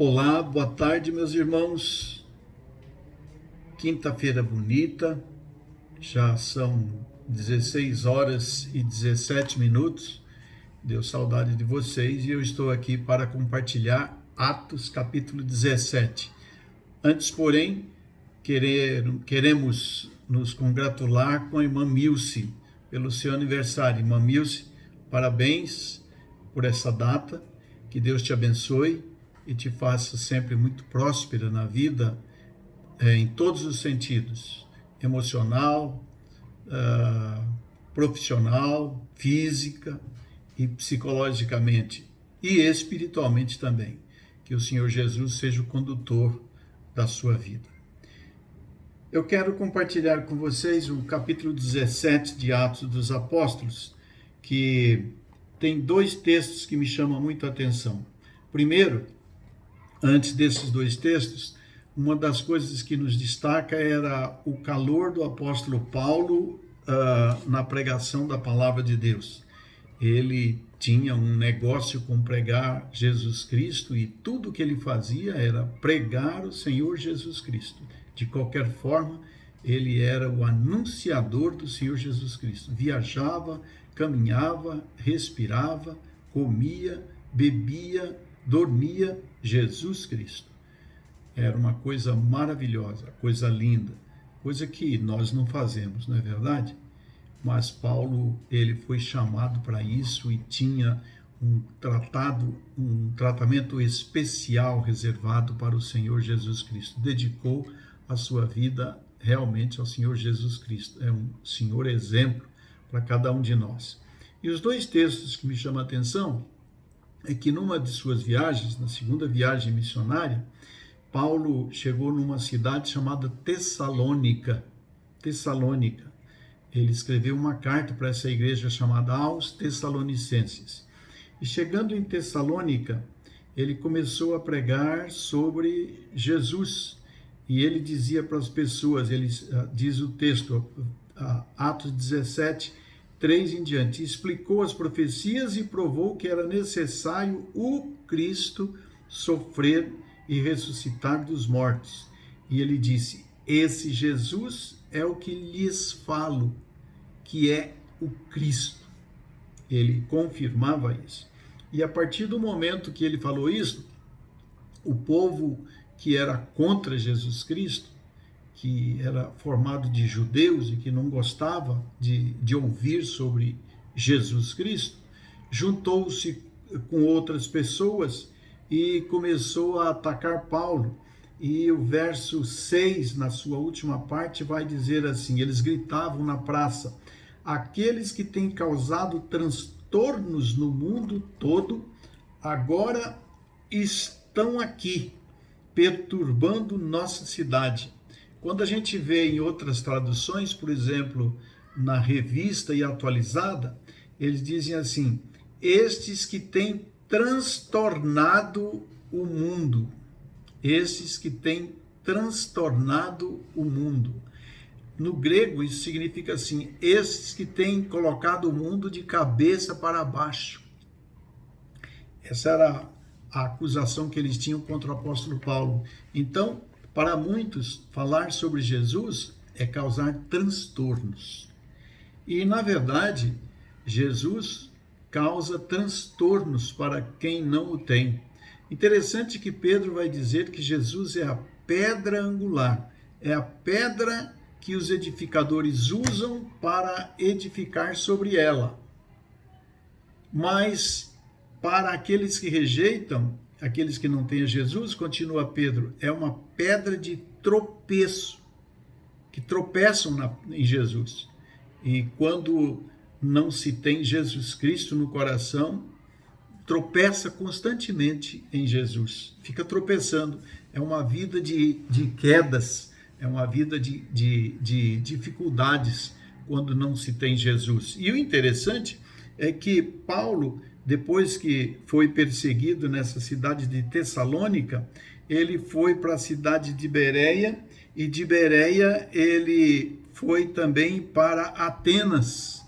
Olá, boa tarde, meus irmãos. Quinta-feira bonita, já são 16 horas e 17 minutos. Deu saudade de vocês e eu estou aqui para compartilhar Atos capítulo 17. Antes, porém, queremos nos congratular com a irmã Milce pelo seu aniversário. Irmã Milce, parabéns por essa data, que Deus te abençoe e te faça sempre muito próspera na vida, em todos os sentidos, emocional, profissional, física e psicologicamente e espiritualmente também. Que o Senhor Jesus seja o condutor da sua vida. Eu quero compartilhar com vocês o capítulo 17 de Atos dos Apóstolos, que tem dois textos que me chamam muito a atenção. Primeiro, antes desses dois textos, uma das coisas que nos destaca era o calor do apóstolo Paulo na pregação da palavra de Deus. Ele tinha um negócio com pregar Jesus Cristo e tudo o que ele fazia era pregar o Senhor Jesus Cristo. De qualquer forma, ele era o anunciador do Senhor Jesus Cristo. Viajava, caminhava, respirava, comia, bebia, dormia, Jesus Cristo. Era uma coisa maravilhosa, coisa linda, coisa que nós não fazemos, não é verdade? Mas Paulo, ele foi chamado para isso e tinha um tratamento especial reservado para o Senhor Jesus Cristo. Dedicou a sua vida realmente ao Senhor Jesus Cristo. É um Senhor exemplo para cada um de nós. E os dois textos que me chamam a atenção é que numa de suas viagens, na segunda viagem missionária, Paulo chegou numa cidade chamada Tessalônica. Ele escreveu uma carta para essa igreja chamada aos Tessalonicenses. E chegando em Tessalônica, ele começou a pregar sobre Jesus. E ele dizia para as pessoas, ele diz o texto, Atos 17, 3 em diante, explicou as profecias e provou que era necessário o Cristo sofrer e ressuscitar dos mortos. E ele disse, esse Jesus é o que lhes falo, que é o Cristo. Ele confirmava isso. E a partir do momento que ele falou isso, o povo que era contra Jesus Cristo, que era formado de judeus e que não gostava de ouvir sobre Jesus Cristo, juntou-se com outras pessoas e começou a atacar Paulo. E o verso 6, na sua última parte, vai dizer assim, eles gritavam na praça, aqueles que têm causado transtornos no mundo todo, agora estão aqui, perturbando nossa cidade. Quando a gente vê em outras traduções, por exemplo, na Revista e Atualizada, eles dizem assim, estes que têm transtornado o mundo. Estes que têm transtornado o mundo. No grego, isso significa assim, estes que têm colocado o mundo de cabeça para baixo. Essa era a acusação que eles tinham contra o apóstolo Paulo. Então, para muitos, falar sobre Jesus é causar transtornos. E, na verdade, Jesus causa transtornos para quem não o tem. Interessante que Pedro vai dizer que Jesus é a pedra angular, é a pedra que os edificadores usam para edificar sobre ela. Mas, para aqueles que rejeitam, aqueles que não têm Jesus, continua Pedro, é uma pedra de tropeço, que tropeçam em Jesus. E quando não se tem Jesus Cristo no coração, tropeça constantemente em Jesus, fica tropeçando. É uma vida de quedas, é uma vida de dificuldades quando não se tem Jesus. E o interessante é que Paulo, depois que foi perseguido nessa cidade de Tessalônica, ele foi para a cidade de Bereia, e de Bereia ele foi também para Atenas.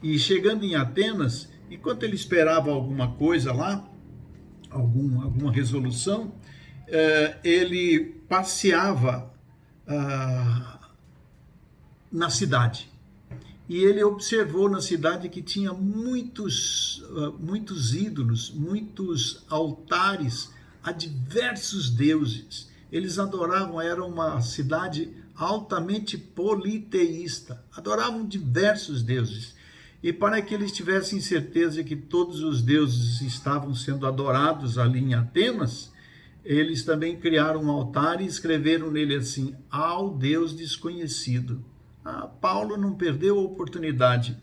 E chegando em Atenas, enquanto ele esperava alguma coisa lá, alguma resolução, ele passeava na cidade. E ele observou na cidade que tinha muitos ídolos, muitos altares a diversos deuses. Eles adoravam, era uma cidade altamente politeísta, adoravam diversos deuses. E para que eles tivessem certeza que todos os deuses estavam sendo adorados ali em Atenas, eles também criaram um altar e escreveram nele assim: ao Deus desconhecido. Paulo não perdeu a oportunidade.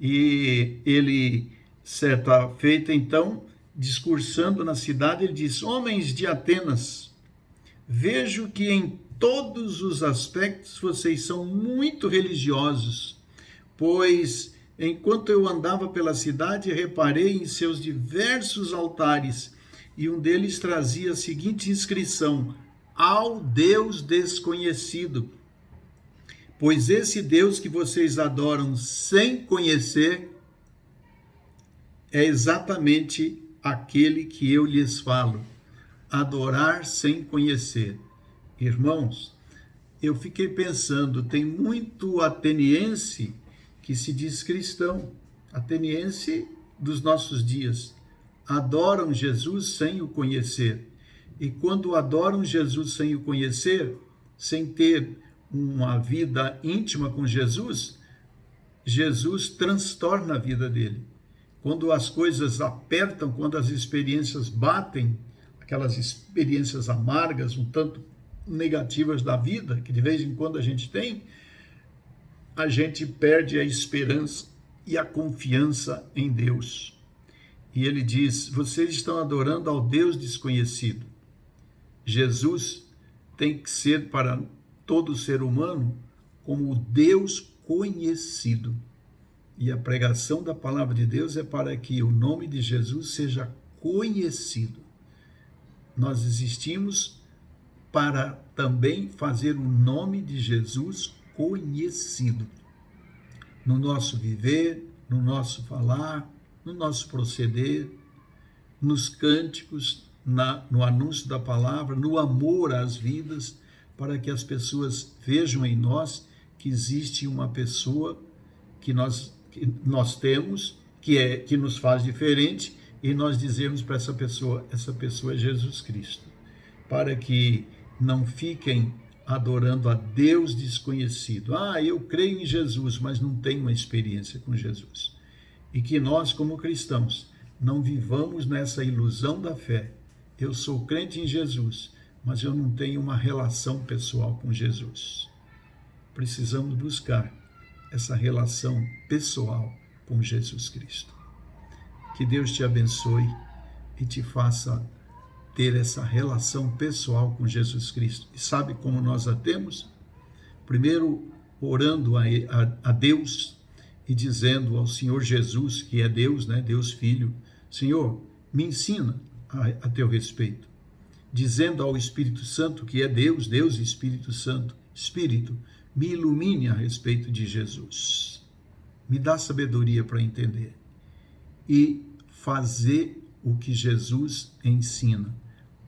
E ele, certa feita, então, discursando na cidade, ele diz: homens de Atenas, vejo que em todos os aspectos vocês são muito religiosos, pois enquanto eu andava pela cidade, reparei em seus diversos altares, e um deles trazia a seguinte inscrição: ao Deus desconhecido. Pois esse Deus que vocês adoram sem conhecer é exatamente aquele que eu lhes falo: adorar sem conhecer. Irmãos, eu fiquei pensando, tem muito ateniense que se diz cristão, ateniense dos nossos dias, adoram Jesus sem o conhecer. E quando adoram Jesus sem o conhecer, sem ter uma vida íntima com Jesus, Jesus transtorna a vida dele. Quando as coisas apertam, quando as experiências batem, aquelas experiências amargas, um tanto negativas da vida, que de vez em quando a gente tem, a gente perde a esperança e a confiança em Deus. E ele diz: vocês estão adorando ao Deus desconhecido. Jesus tem que ser para todo ser humano como o Deus conhecido. E a pregação da palavra de Deus é para que o nome de Jesus seja conhecido. Nós existimos para também fazer o nome de Jesus conhecido no nosso viver, no nosso falar, no nosso proceder, nos cânticos, no anúncio da palavra, no amor às vidas, para que as pessoas vejam em nós que existe uma pessoa que nós temos, que nos faz diferente, e nós dizemos para essa pessoa é Jesus Cristo, para que não fiquem adorando a Deus desconhecido. Eu creio em Jesus, mas não tenho uma experiência com Jesus. E que nós, como cristãos, não vivamos nessa ilusão da fé. Eu sou crente em Jesus, mas eu não tenho uma relação pessoal com Jesus. Precisamos buscar essa relação pessoal com Jesus Cristo. Que Deus te abençoe e te faça ter essa relação pessoal com Jesus Cristo. E sabe como nós a temos? Primeiro, orando a Deus e dizendo ao Senhor Jesus, que é Deus, né? Deus Filho: Senhor, me ensina a teu respeito. Dizendo ao Espírito Santo, que é Deus, Deus e Espírito Santo: Espírito, me ilumine a respeito de Jesus. Me dá sabedoria para entender. E fazer o que Jesus ensina.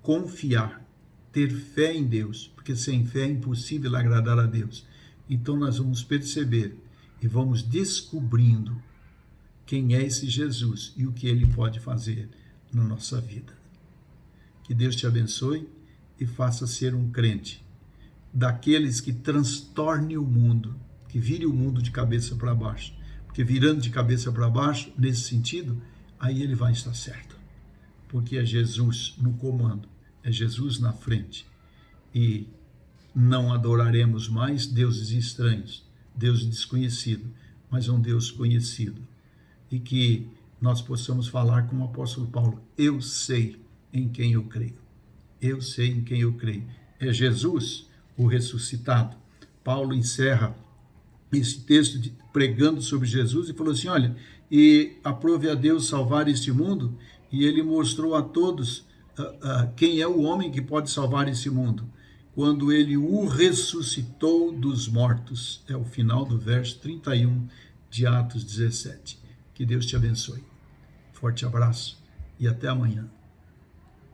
Confiar, ter fé em Deus, porque sem fé é impossível agradar a Deus. Então nós vamos perceber e vamos descobrindo quem é esse Jesus e o que ele pode fazer na nossa vida. Que Deus te abençoe e faça ser um crente daqueles que transtorne o mundo, que vire o mundo de cabeça para baixo. Porque virando de cabeça para baixo, nesse sentido, aí ele vai estar certo. Porque é Jesus no comando, é Jesus na frente. E não adoraremos mais deuses estranhos, Deus desconhecido, mas um Deus conhecido. E que nós possamos falar com o apóstolo Paulo: eu sei em quem eu creio. Eu sei em quem eu creio. É Jesus, o ressuscitado. Paulo encerra esse texto pregando sobre Jesus e falou assim: olha, e aprove a Deus salvar este mundo, e ele mostrou a todos quem é o homem que pode salvar esse mundo, quando ele o ressuscitou dos mortos. É o final do verso 31 de Atos 17. Que Deus te abençoe. Forte abraço e até amanhã.